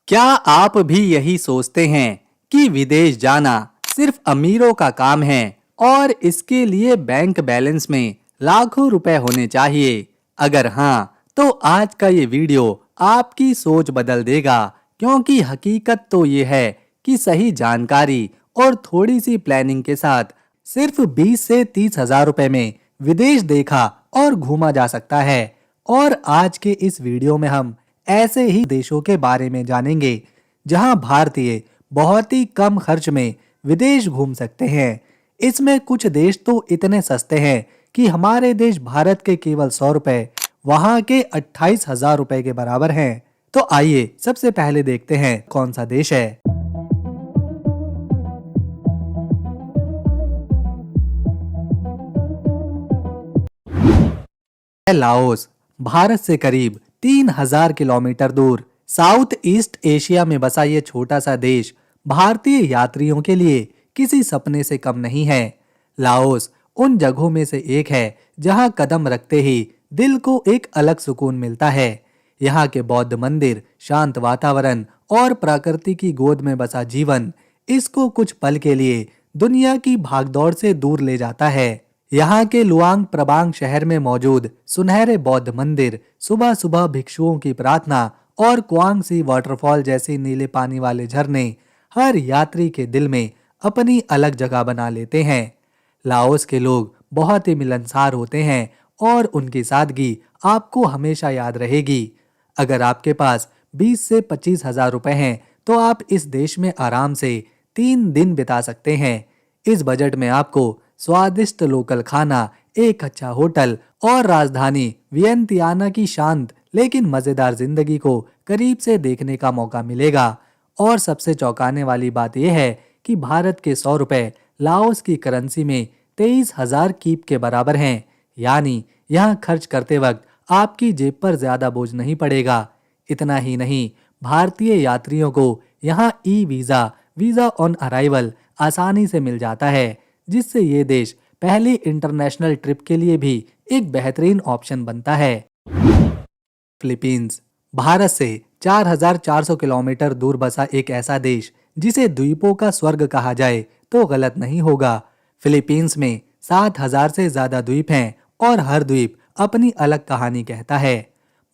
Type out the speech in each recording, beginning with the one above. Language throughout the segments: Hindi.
क्या आप भी यही सोचते हैं कि विदेश जाना सिर्फ अमीरों का काम है और इसके लिए बैंक बैलेंस में लाखों रुपए होने चाहिए? अगर हाँ, तो आज का ये वीडियो आपकी सोच बदल देगा, क्योंकि हकीकत तो ये है कि सही जानकारी और थोड़ी सी प्लानिंग के साथ सिर्फ 20 से 30 हजार रुपए में विदेश देखा और घूमा जा सकता है। और आज के इस वीडियो में हम ऐसे ही देशों के बारे में जानेंगे जहां भारतीय बहुत ही कम खर्च में विदेश घूम सकते हैं। इसमें कुछ देश तो इतने सस्ते हैं कि हमारे देश भारत के केवल 100 रुपए वहां के 28,000 रुपए के बराबर हैं। तो आइए सबसे पहले देखते हैं कौन सा देश है। लाओस भारत से करीब 3,000 किलोमीटर दूर साउथ ईस्ट एशिया में बसा ये छोटा सा देश भारतीय यात्रियों के लिए किसी सपने से कम नहीं है। लाओस उन जगहों में से एक है जहां कदम रखते ही दिल को एक अलग सुकून मिलता है। यहाँ के बौद्ध मंदिर, शांत वातावरण और प्रकृति की गोद में बसा जीवन इसको कुछ पल के लिए दुनिया की भागदौड़ से दूर ले जाता है। यहाँ के लुआंग प्रबांग शहर में मौजूद सुनहरे बौद्ध मंदिर, सुबह सुबह भिक्षुओं की प्रार्थना और क्वांग सी वाटरफॉल जैसे नीले पानी वाले झरने हर यात्री के दिल में अपनी अलग जगह बना लेते हैं। लाओस के लोग बहुत ही मिलनसार होते हैं और उनकी सादगी आपको हमेशा याद रहेगी। अगर आपके पास 20 से 25 हजार रुपए हैं तो आप इस देश में आराम से 3 दिन बिता सकते हैं। इस बजट में आपको स्वादिष्ट लोकल खाना, एक अच्छा होटल और राजधानी वियंतियाना की शांत लेकिन मजेदार जिंदगी को करीब से देखने का मौका मिलेगा। और सबसे चौंकाने वाली बात यह है कि भारत के 100 रुपए लाओस की करेंसी में 23,000 कीप के बराबर हैं। यानी यहाँ खर्च करते वक्त आपकी जेब पर ज्यादा बोझ नहीं पड़ेगा। इतना ही नहीं, भारतीय यात्रियों को यहाँ e visa, visa on arrival आसानी से मिल जाता है, जिससे ये देश पहली इंटरनेशनल ट्रिप के लिए भी एक बेहतरीन ऑप्शन बनता है। फिलीपींस भारत से 4,400 किलोमीटर दूर बसा एक ऐसा देश जिसे द्वीपों का स्वर्ग कहा जाए तो गलत नहीं होगा। फिलीपींस में 7,000 से ज्यादा द्वीप हैं और हर द्वीप अपनी अलग कहानी कहता है।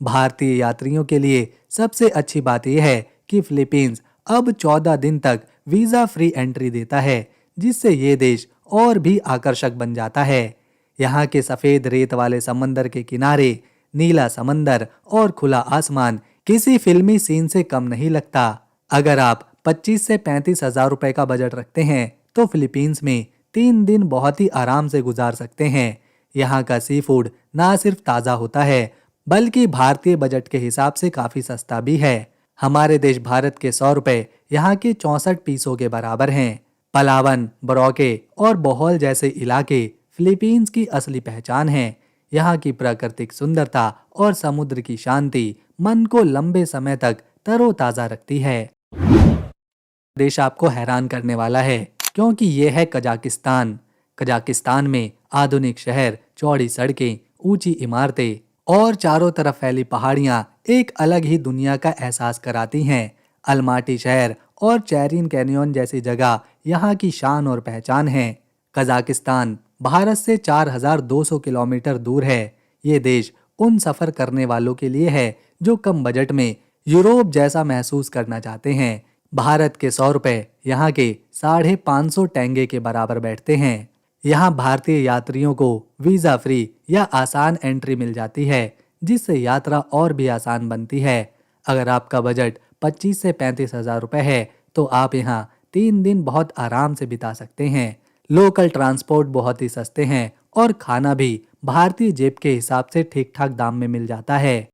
भारतीय यात्रियों के लिए सबसे अच्छी बात यह है कि फिलीपींस अब 14 दिन तक वीजा फ्री एंट्री देता है, जिससे ये देश और भी आकर्षक बन जाता है। यहाँ के सफेद रेत वाले समंदर के किनारे, नीला समंदर और खुला आसमान किसी फिल्मी सीन से कम नहीं लगता। अगर आप 25 से 35 हजार रुपए का बजट रखते हैं तो फिलीपींस में 3 दिन बहुत ही आराम से गुजार सकते हैं। यहाँ का सी फूड ना सिर्फ ताज़ा होता है बल्कि भारतीय बजट के हिसाब से काफ़ी सस्ता भी है। हमारे देश भारत के 100 रुपए यहाँ के 64 पीसों के बराबर हैं। पलावन, बरोके और बोहल जैसे इलाके फिलीपींस की असली पहचान हैं। यहाँ की प्राकृतिक सुंदरता और समुद्र की शांति मन को लंबे समय तक तरोताजा रखती है। देश आपको हैरान करने वाला है क्योंकि ये है कजाकिस्तान। कजाकिस्तान में आधुनिक शहर, चौड़ी सड़कें, ऊंची इमारतें और चारों तरफ फैली पहाड़ियां एक अलग ही दुनिया का एहसास कराती हैं। अलमाटी शहर और चैरिन कैनियन जैसी जगह यहाँ की शान और पहचान है। कजाकिस्तान भारत से 4,200 किलोमीटर दूर है। ये देश उन सफर करने वालों के लिए है जो कम बजट में यूरोप जैसा महसूस करना चाहते हैं। भारत के 100 रुपए यहाँ के 550 टेंगे के बराबर बैठते हैं। यहाँ भारतीय यात्रियों को वीजा फ्री या आसान एंट्री मिल जाती है, जिससे यात्रा और भी आसान बनती है। अगर आपका बजट 25 से 35 हजार रुपए है तो आप यहाँ 3 दिन बहुत आराम से बिता सकते हैं। लोकल ट्रांसपोर्ट बहुत ही सस्ते हैं और खाना भी भारतीय जेब के हिसाब से ठीक ठाक दाम में मिल जाता है।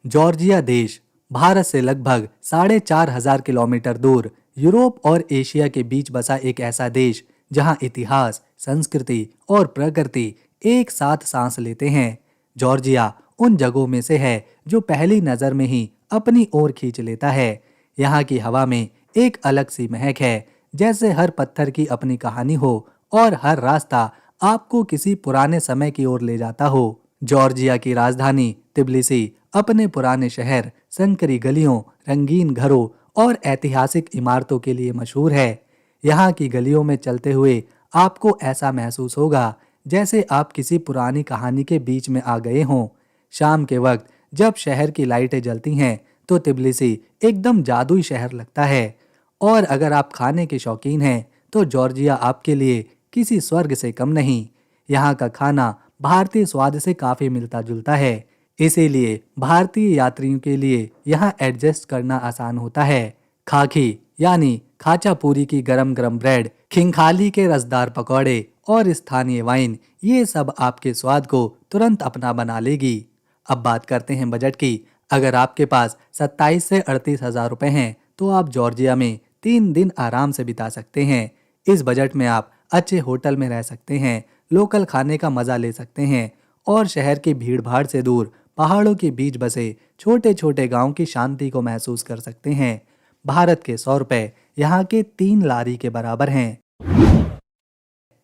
जॉर्जिया देश भारत से लगभग 4,500 किलोमीटर दूर यूरोप और एशिया के बीच बसा एक ऐसा देश जहां इतिहास, संस्कृति और प्रकृति एक साथ सांस लेते हैं। जॉर्जिया उन जगहों में से है जो पहली नज़र में ही अपनी ओर खींच लेता है। यहाँ की हवा में एक अलग सी महक है, जैसे हर पत्थर की अपनी कहानी हो और हर रास्ता आपको किसी पुराने समय की ओर ले जाता हो। जॉर्जिया की राजधानी तिब्लिसी अपने पुराने शहर, संकरी गलियों, रंगीन घरों और ऐतिहासिक इमारतों के लिए मशहूर है। यहाँ की गलियों में चलते हुए आपको ऐसा महसूस होगा जैसे आप किसी पुरानी कहानी के बीच में आ गए हों। शाम के वक्त जब शहर की लाइटें जलती हैं तो तिब्लिसी एकदम जादुई शहर लगता है। और अगर आप खाने के शौकीन हैं तो जॉर्जिया आपके लिए किसी स्वर्ग से कम नहीं। यहाँ का खाना भारतीय स्वाद से काफी मिलता जुलता है, इसीलिए भारतीय यात्रियों के लिए यहाँ एडजस्ट करना आसान होता है। खाखी यानी खाचा पूरी की गरम गरम ब्रेड, खिंखाली के रसदार पकौड़े और स्थानीय वाइन, ये सब आपके स्वाद को तुरंत अपना बना लेगी। अब बात करते हैं बजट की। अगर आपके पास 27 से 38 हजार रुपए हैं तो आप जॉर्जिया में 3 दिन आराम से बिता सकते हैं। इस बजट में आप अच्छे होटल में रह सकते हैं, लोकल खाने का मजा ले सकते हैं और शहर की भीड़ भाड़ से दूर पहाड़ों के बीच बसे छोटे छोटे गांव की शांति को महसूस कर सकते हैं। भारत के 100 रुपए यहाँ के 3 लारी के बराबर हैं।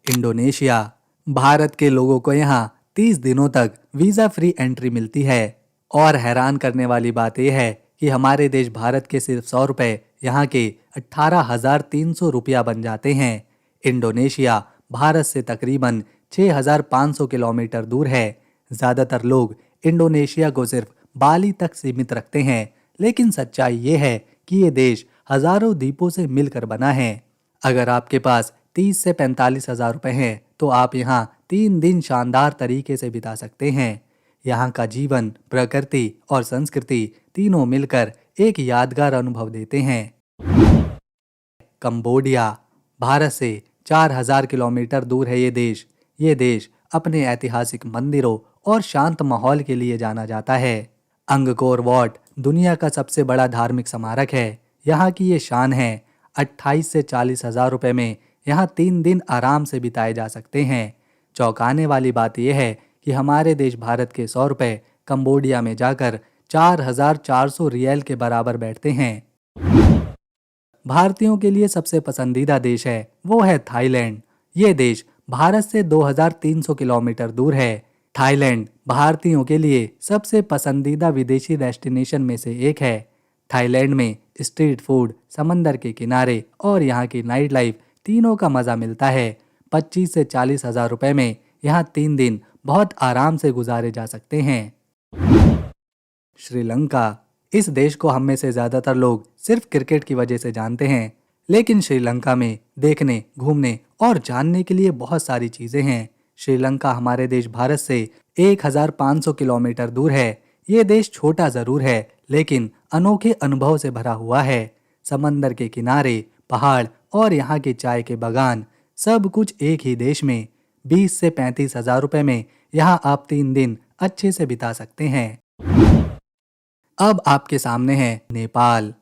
इंडोनेशिया। भारत के लोगों को यहाँ 30 दिनों तक वीजा फ्री एंट्री मिलती है। और हैरान करने वाली बात यह है कि हमारे देश भारत के सिर्फ 100 रुपए यहाँ के 18,300 रुपया बन जाते हैं। इंडोनेशिया भारत से तकरीबन 6,500 किलोमीटर दूर है। ज़्यादातर लोग इंडोनेशिया को सिर्फ बाली तक सीमित रखते हैं, लेकिन सच्चाई ये है कि ये देश हजारों द्वीपों से मिलकर बना है। अगर आपके पास 30 से 45 हजार रुपए हैं तो आप यहाँ 3 दिन शानदार तरीके से बिता सकते हैं। यहाँ का जीवन, प्रकृति और संस्कृति तीनों मिलकर एक यादगार अनुभव देते हैं। कंबोडिया। भारत से 4,000 किलोमीटर दूर है ये देश अपने ऐतिहासिक मंदिरों और शांत माहौल के लिए जाना जाता है। अंगकोर वॉट दुनिया का सबसे बड़ा धार्मिक स्मारक है। यहाँ की ये शान है। 28 से 40 हजार रुपए में यहाँ 3 दिन आराम से बिताए जा सकते हैं। चौंकाने वाली बात यह है कि हमारे देश भारत के 100 रुपए कंबोडिया में जाकर 4,400 रियल के बराबर बैठते हैं। भारतीयों के लिए सबसे पसंदीदा देश है वो है थाईलैंड। ये देश भारत से 2,300 किलोमीटर दूर है। थाईलैंड भारतीयों के लिए सबसे पसंदीदा विदेशी डेस्टिनेशन में से एक है। थाईलैंड में स्ट्रीट फूड, समंदर के किनारे और यहाँ की नाइट लाइफ तीनों का मजा मिलता है। 25 से 40 हजार रुपए में यहाँ 3 दिन बहुत आराम से गुजारे जा सकते हैं। श्रीलंका। इस देश को हम में से ज्यादातर लोग सिर्फ क्रिकेट की वजह से जानते हैं, लेकिन श्रीलंका में देखने, घूमने और जानने के लिए बहुत सारी चीजें हैं। श्रीलंका हमारे देश भारत से 1,500 किलोमीटर दूर है। ये देश छोटा जरूर है, लेकिन अनोखे अनुभव से भरा हुआ है। समंदर के किनारे, पहाड़ और यहाँ के चाय के बागान, सब कुछ एक ही देश में। 20 से 35 हजार रुपए में यहाँ आप 3 दिन अच्छे से बिता सकते हैं। अब आपके सामने है नेपाल।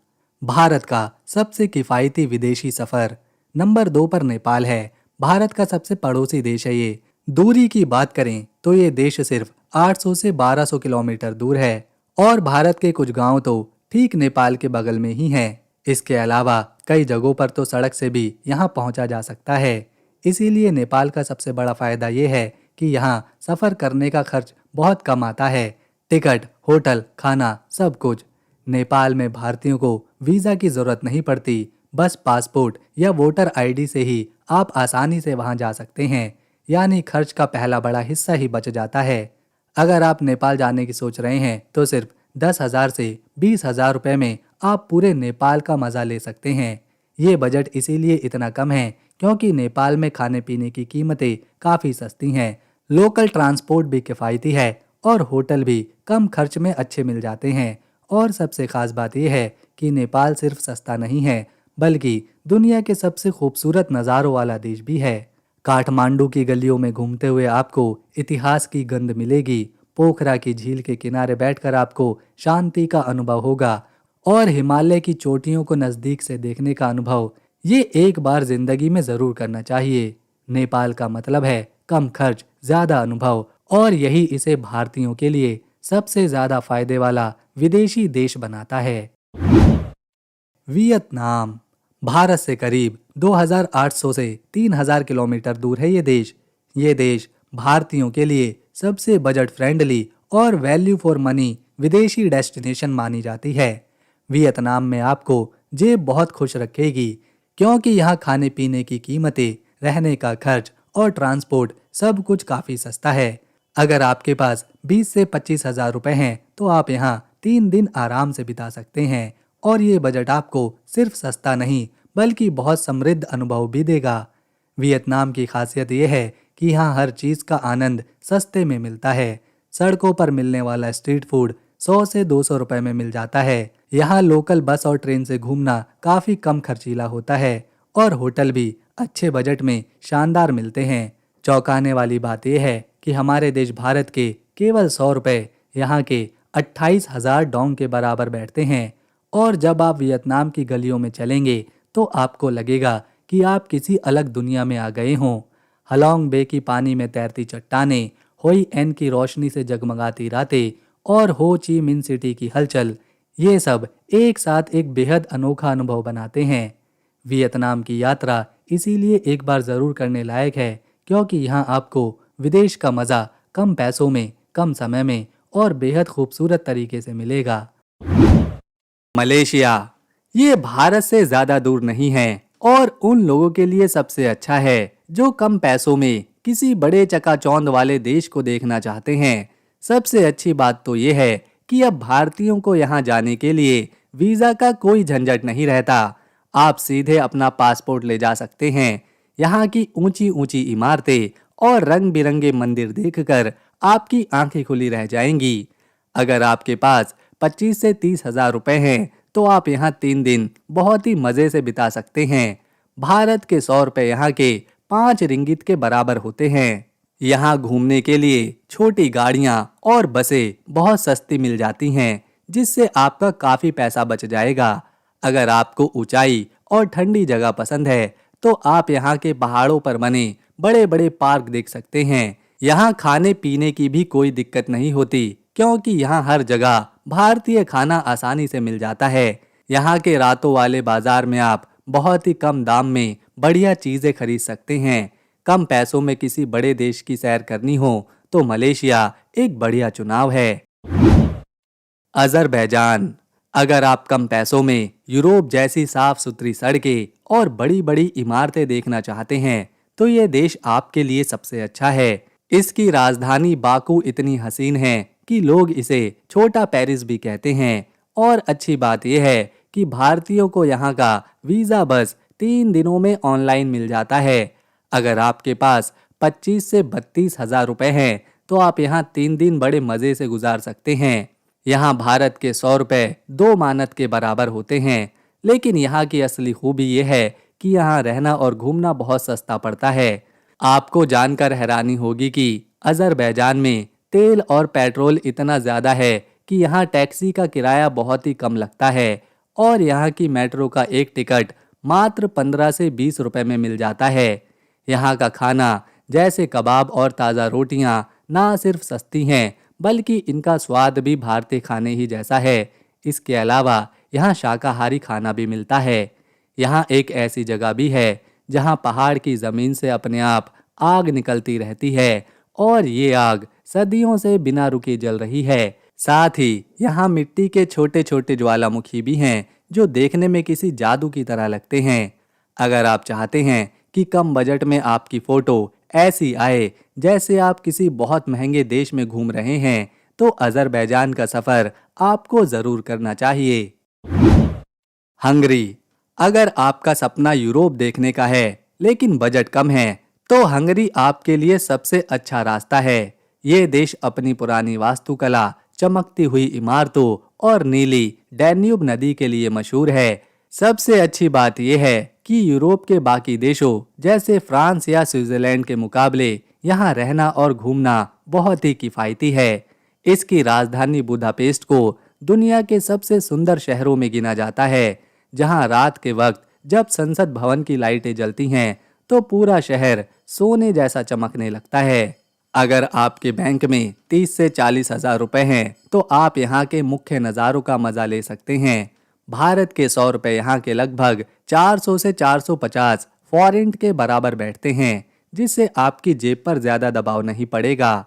भारत का सबसे किफ़ायती विदेशी सफर। नंबर 2 पर नेपाल है। भारत का सबसे पड़ोसी देश है ये। दूरी की बात करें तो ये देश सिर्फ 800 से 1200 किलोमीटर दूर है और भारत के कुछ गांव तो ठीक नेपाल के बगल में ही हैं। इसके अलावा कई जगहों पर तो सड़क से भी यहाँ पहुँचा जा सकता है। इसीलिए नेपाल का सबसे बड़ा फायदा ये है कि यहाँ सफर करने का खर्च बहुत कम आता है। टिकट, होटल, खाना, सब कुछ। नेपाल में भारतीयों को वीजा की जरूरत नहीं पड़ती। बस पासपोर्ट या वोटर आईडी से ही आप आसानी से वहां जा सकते हैं। यानी खर्च का पहला बड़ा हिस्सा ही बच जाता है। अगर आप नेपाल जाने की सोच रहे हैं तो सिर्फ 10,000 से 20,000 रुपए में आप पूरे नेपाल का मजा ले सकते हैं। ये बजट इसीलिए इतना कम है क्योंकि नेपाल में खाने पीने की कीमतें काफ़ी सस्ती हैं। लोकल ट्रांसपोर्ट भी किफ़ायती है और होटल भी कम खर्च में अच्छे मिल जाते हैं। और सबसे खास बात यह है कि नेपाल सिर्फ सस्ता नहीं है, बल्कि दुनिया के सबसे खूबसूरत नज़ारों वाला देश भी है। काठमांडू की गलियों में घूमते हुए आपको इतिहास की गंध मिलेगी। पोखरा की झील के किनारे बैठकर आपको शांति का अनुभव होगा और हिमालय की चोटियों को नज़दीक से देखने का अनुभव ये एक बार जिंदगी में ज़रूर करना चाहिए। नेपाल का मतलब है कम खर्च, ज़्यादा अनुभव और यही इसे भारतीयों के लिए सबसे ज़्यादा फायदे वाला विदेशी देश बनाता है। वियतनाम। भारत से करीब 2,800 से 3,000 किलोमीटर दूर है ये देश। भारतीयों के लिए सबसे बजट फ्रेंडली और वैल्यू फॉर मनी विदेशी डेस्टिनेशन मानी जाती है। वियतनाम में आपको जेब बहुत खुश रखेगी, क्योंकि यहाँ खाने पीने की कीमतें, रहने का खर्च और ट्रांसपोर्ट सब कुछ काफ़ी सस्ता है। अगर आपके पास 20 से 25 हज़ार रुपए हैं तो आप यहाँ 3 दिन आराम से बिता सकते हैं, और ये बजट आपको सिर्फ सस्ता नहीं बल्कि बहुत समृद्ध अनुभव भी देगा। वियतनाम की खासियत यह है कि यहाँ हर चीज़ का आनंद सस्ते में मिलता है। सड़कों पर मिलने वाला स्ट्रीट फूड 100 से 200 रुपए में मिल जाता है। यहाँ लोकल बस और ट्रेन से घूमना काफ़ी कम खर्चीला होता है, और होटल भी अच्छे बजट में शानदार मिलते हैं। चौंकाने वाली बात यह है कि हमारे देश भारत के केवल 100 रुपए यहाँ के 28,000 डोंग के बराबर बैठते हैं। और जब आप वियतनाम की गलियों में चलेंगे तो आपको लगेगा कि आप किसी अलग दुनिया में आ गए हों। हलोंग बे की पानी में तैरती चट्टानें, होई एन की रोशनी से जगमगाती रातें और हो ची मिन सिटी की हलचल, ये सब एक साथ एक बेहद अनोखा अनुभव बनाते हैं। वियतनाम की यात्रा इसीलिए एक बार ज़रूर करने लायक है, क्योंकि यहाँ आपको विदेश का मज़ा कम पैसों में, कम समय में और बेहद खूबसूरत तरीके से मिलेगा। मलेशिया, ये भारत से ज़्यादा दूर नहीं है और उन लोगों के लिए सबसे अच्छा है जो कम पैसों में किसी बड़े चकाचौंध वाले देश को देखना चाहते हैं। सबसे अच्छी बात तो ये है कि अब भारतीयों को यहाँ जाने के लिए वीज़ा का कोई झंझट नहीं रहता। आप सीधे अपना पासपोर्ट ले जा सकते हैं। यहाँ की ऊंची ऊंची इमारतें और रंग बिरंगे मंदिर देखकर आपकी आंखें खुली रह जाएंगी। अगर आपके पास 25 से 30 हज़ार रुपए हैं तो आप यहाँ 3 दिन बहुत ही मज़े से बिता सकते हैं। भारत के 100 रुपए यहाँ के 5 रिंगित के बराबर होते हैं। यहाँ घूमने के लिए छोटी गाड़ियाँ और बसें बहुत सस्ती मिल जाती हैं, जिससे आपका काफ़ी पैसा बच जाएगा। अगर आपको ऊंचाई और ठंडी जगह पसंद है तो आप यहाँ के पहाड़ों पर बने बड़े बड़े पार्क देख सकते हैं। यहाँ खाने पीने की भी कोई दिक्कत नहीं होती, क्योंकि यहाँ हर जगह भारतीय खाना आसानी से मिल जाता है। यहाँ के रातों वाले बाजार में आप बहुत ही कम दाम में बढ़िया चीज़ें खरीद सकते हैं। कम पैसों में किसी बड़े देश की सैर करनी हो तो मलेशिया एक बढ़िया चुनाव है। अज़रबैजान, अगर आप कम पैसों में यूरोप जैसी साफ सुथरी सड़कें और बड़ी बड़ी इमारतें देखना चाहते हैं तो ये देश आपके लिए सबसे अच्छा है। इसकी राजधानी बाकू इतनी हसीन है कि लोग इसे छोटा पेरिस भी कहते हैं। और अच्छी बात यह है कि भारतीयों को यहाँ का वीज़ा बस 3 दिनों में ऑनलाइन मिल जाता है। अगर आपके पास 25 से 32 हज़ार रुपए हैं तो आप यहाँ 3 दिन बड़े मज़े से गुजार सकते हैं। यहाँ भारत के 100 रुपए 2 मानद के बराबर होते हैं, लेकिन यहाँ की असली खूबी यह है कि यहाँ रहना और घूमना बहुत सस्ता पड़ता है। आपको जानकर हैरानी होगी कि अज़रबैजान में तेल और पेट्रोल इतना ज़्यादा है कि यहाँ टैक्सी का किराया बहुत ही कम लगता है, और यहाँ की मेट्रो का एक टिकट मात्र 15 से 20 रुपए में मिल जाता है। यहाँ का खाना जैसे कबाब और ताज़ा रोटियाँ ना सिर्फ सस्ती हैं बल्कि इनका स्वाद भी भारतीय खाने ही जैसा है। इसके अलावा यहाँ शाकाहारी खाना भी मिलता है। यहाँ एक ऐसी जगह भी है जहाँ पहाड़ की ज़मीन से अपने आप आग निकलती रहती है, और ये आग सदियों से बिना रुके जल रही है। साथ ही यहाँ मिट्टी के छोटे छोटे ज्वालामुखी भी हैं जो देखने में किसी जादू की तरह लगते हैं। अगर आप चाहते हैं कि कम बजट में आपकी फ़ोटो ऐसी आए जैसे आप किसी बहुत महंगे देश में घूम रहे हैं तो अज़रबैजान का सफ़र आपको ज़रूर करना चाहिए। हंगरी, अगर आपका सपना यूरोप देखने का है लेकिन बजट कम है तो हंगरी आपके लिए सबसे अच्छा रास्ता है। ये देश अपनी पुरानी वास्तुकला, चमकती हुई इमारतों और नीली डैन्यूब नदी के लिए मशहूर है। सबसे अच्छी बात यह है कि यूरोप के बाकी देशों जैसे फ्रांस या स्विट्जरलैंड के मुकाबले यहाँ रहना और घूमना बहुत ही किफ़ायती है। इसकी राजधानी बुदापेस्ट को दुनिया के सबसे सुंदर शहरों में गिना जाता है, जहाँ रात के वक्त जब संसद भवन की लाइटें जलती हैं तो पूरा शहर सोने जैसा चमकने लगता है। अगर आपके बैंक में 30 से 40 हज़ार रुपए हैं तो आप यहाँ के मुख्य नज़ारों का मज़ा ले सकते हैं। भारत के 100 रुपए यहाँ के लगभग 400 से 450 फॉरेंट के बराबर बैठते हैं, जिससे आपकी जेब पर ज़्यादा दबाव नहीं पड़ेगा।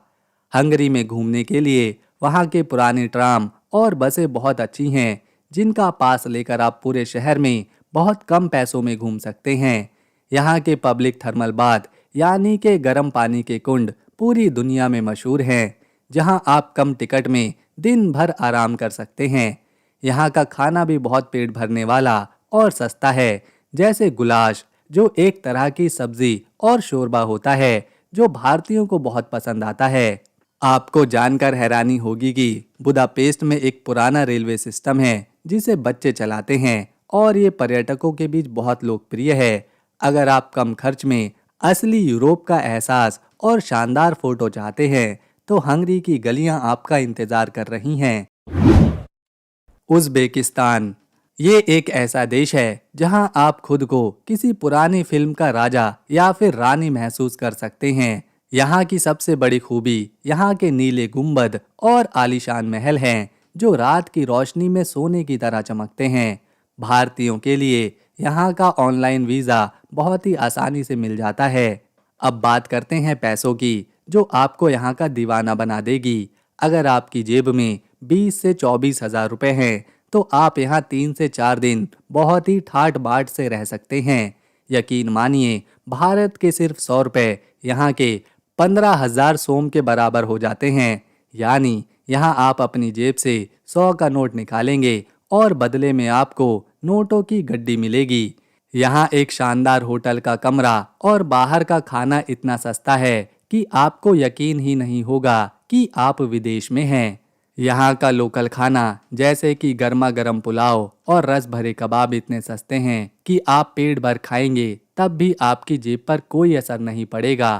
हंगरी में घूमने के लिए वहाँ के पुराने ट्राम और बसें बहुत अच्छी हैं, जिनका पास लेकर आप पूरे शहर में बहुत कम पैसों में घूम सकते हैं। यहाँ के पब्लिक थर्मल बाथ यानी के गर्म पानी के कुंड पूरी दुनिया में मशहूर हैं, जहाँ आप कम टिकट में दिन भर आराम कर सकते हैं। यहाँ का खाना भी बहुत पेट भरने वाला और सस्ता है, जैसे गुलाश जो एक तरह की सब्जी और शोरबा होता है जो भारतीयों को बहुत पसंद आता है। आपको जानकर हैरानी होगी कि बुदापेस्ट में एक पुराना रेलवे सिस्टम है जिसे बच्चे चलाते हैं और ये पर्यटकों के बीच बहुत लोकप्रिय है। अगर आप कम खर्च में असली यूरोप का एहसास और शानदार फोटो चाहते हैं तो हंगरी की गलियां आपका इंतजार कर रही हैं। उज़्बेकिस्तान ये एक ऐसा देश है जहां आप खुद को किसी पुरानी फिल्म का राजा या फिर रानी महसूस कर सकते हैं। यहाँ की सबसे बड़ी खूबी यहाँ के नीले गुंबद और आलीशान महल हैं जो रात की रोशनी में सोने की तरह चमकते हैं। भारतीयों के लिए यहाँ का ऑनलाइन वीज़ा बहुत ही आसानी से मिल जाता है। अब बात करते हैं पैसों की, जो आपको यहाँ का दीवाना बना देगी। अगर आपकी जेब में 20 से 24 हजार रुपए हैं तो आप यहाँ 3 से 4 दिन बहुत ही ठाट बाट से रह सकते हैं। यकीन मानिए, भारत के सिर्फ 100 रुपए यहाँ के 15,000 सोम के बराबर हो जाते हैं। यानी यहाँ आप अपनी जेब से 100 का नोट निकालेंगे और बदले में आपको नोटों की गड्डी मिलेगी। यहाँ एक शानदार होटल का कमरा और बाहर का खाना इतना सस्ता है कि आपको यकीन ही नहीं होगा कि आप विदेश में हैं। यहाँ का लोकल खाना जैसे कि गर्मा गर्म पुलाव और रस भरे कबाब इतने सस्ते हैं कि आप पेट भर खाएंगे तब भी आपकी जेब पर कोई असर नहीं पड़ेगा।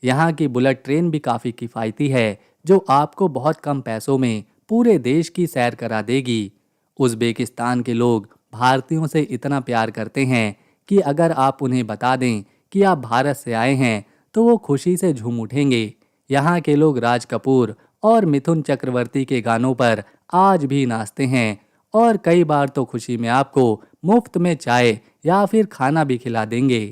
यहाँ की बुलेट ट्रेन भी काफ़ी किफ़ायती है जो आपको बहुत कम पैसों में पूरे देश की सैर करा देगी। उज़्बेकिस्तान के लोग भारतीयों से इतना प्यार करते हैं कि अगर आप उन्हें बता दें कि आप भारत से आए हैं तो वो खुशी से झूम उठेंगे। यहाँ के लोग राज कपूर और मिथुन चक्रवर्ती के गानों पर आज भी नाचते हैं और कई बार तो खुशी में आपको मुफ्त में चाय या फिर खाना भी खिला देंगे।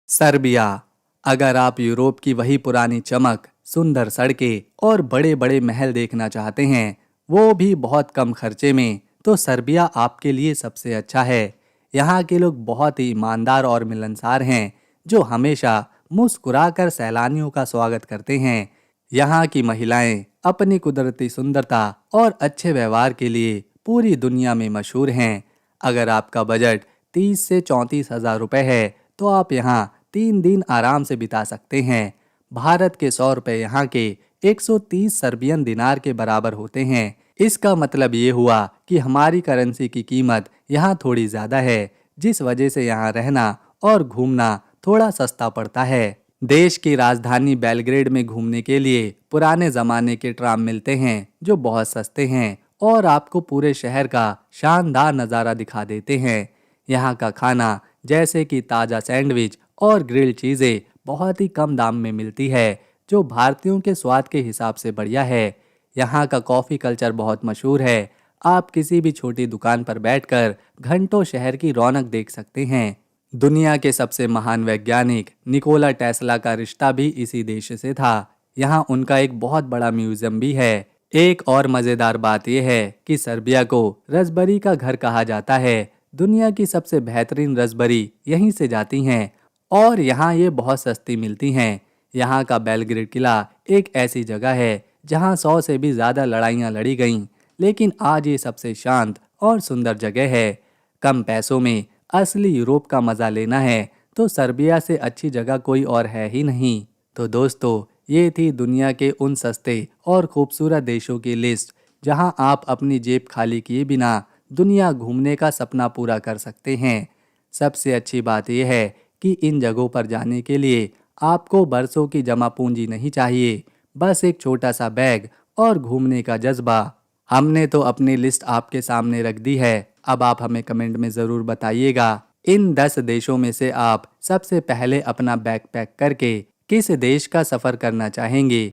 सर्बिया अगर आप यूरोप की वही पुरानी चमक, सुंदर सड़कें और बड़े बड़े महल देखना चाहते हैं, वो भी बहुत कम खर्चे में, तो सर्बिया आपके लिए सबसे अच्छा है। यहाँ के लोग बहुत ही ईमानदार और मिलनसार हैं जो हमेशा मुस्कुराकर सैलानियों का स्वागत करते हैं। यहाँ की महिलाएं अपनी कुदरती सुंदरता और अच्छे व्यवहार के लिए पूरी दुनिया में मशहूर हैं। अगर आपका बजट 30 से 34 हजार रुपये है तो आप यहाँ 3 दिन आराम से बिता सकते हैं। भारत के 100 रुपये यहाँ के 130 सर्बियन दिनार के बराबर होते हैं। इसका मतलब ये हुआ कि हमारी करेंसी की कीमत यहाँ थोड़ी ज़्यादा है, जिस वजह से यहाँ रहना और घूमना थोड़ा सस्ता पड़ता है। देश की राजधानी बेलग्रेड में घूमने के लिए पुराने ज़माने के ट्राम मिलते हैं जो बहुत सस्ते हैं और आपको पूरे शहर का शानदार नज़ारा दिखा देते हैं। यहाँ का खाना जैसे कि ताज़ा सैंडविच और ग्रिल्ड चीज़ें बहुत ही कम दाम में मिलती है जो भारतीयों के स्वाद के हिसाब से बढ़िया है। यहाँ का कॉफ़ी कल्चर बहुत मशहूर है। आप किसी भी छोटी दुकान पर बैठकर घंटों शहर की रौनक देख सकते हैं। दुनिया के सबसे महान वैज्ञानिक निकोला टेस्ला का रिश्ता भी इसी देश से था। यहाँ उनका एक बहुत बड़ा म्यूजियम भी है। एक और मज़ेदार बात यह है कि सर्बिया को रसबरी का घर कहा जाता है। दुनिया की सबसे बेहतरीन रसबरी यहीं से जाती हैं और यहाँ ये बहुत सस्ती मिलती हैं। यहाँ का बेलग्रेड किला एक ऐसी जगह है जहाँ 100 से भी ज़्यादा लड़ाइयाँ लड़ी गईं, लेकिन आज ये सबसे शांत और सुंदर जगह है। कम पैसों में असली यूरोप का मज़ा लेना है तो सर्बिया से अच्छी जगह कोई और है ही नहीं। तो दोस्तों, ये थी दुनिया के उन सस्ते और खूबसूरत देशों की लिस्ट जहां आप अपनी जेब खाली किए बिना दुनिया घूमने का सपना पूरा कर सकते हैं। सबसे अच्छी बात यह है कि इन जगहों पर जाने के लिए आपको बरसों की जमा पूंजी नहीं चाहिए, बस एक छोटा सा बैग और घूमने का जज्बा। हमने तो अपनी लिस्ट आपके सामने रख दी है। अब आप हमें कमेंट में ज़रूर बताइएगा इन 10 देशों में से आप सबसे पहले अपना बैग पैक करके किस देश का सफ़र करना चाहेंगे।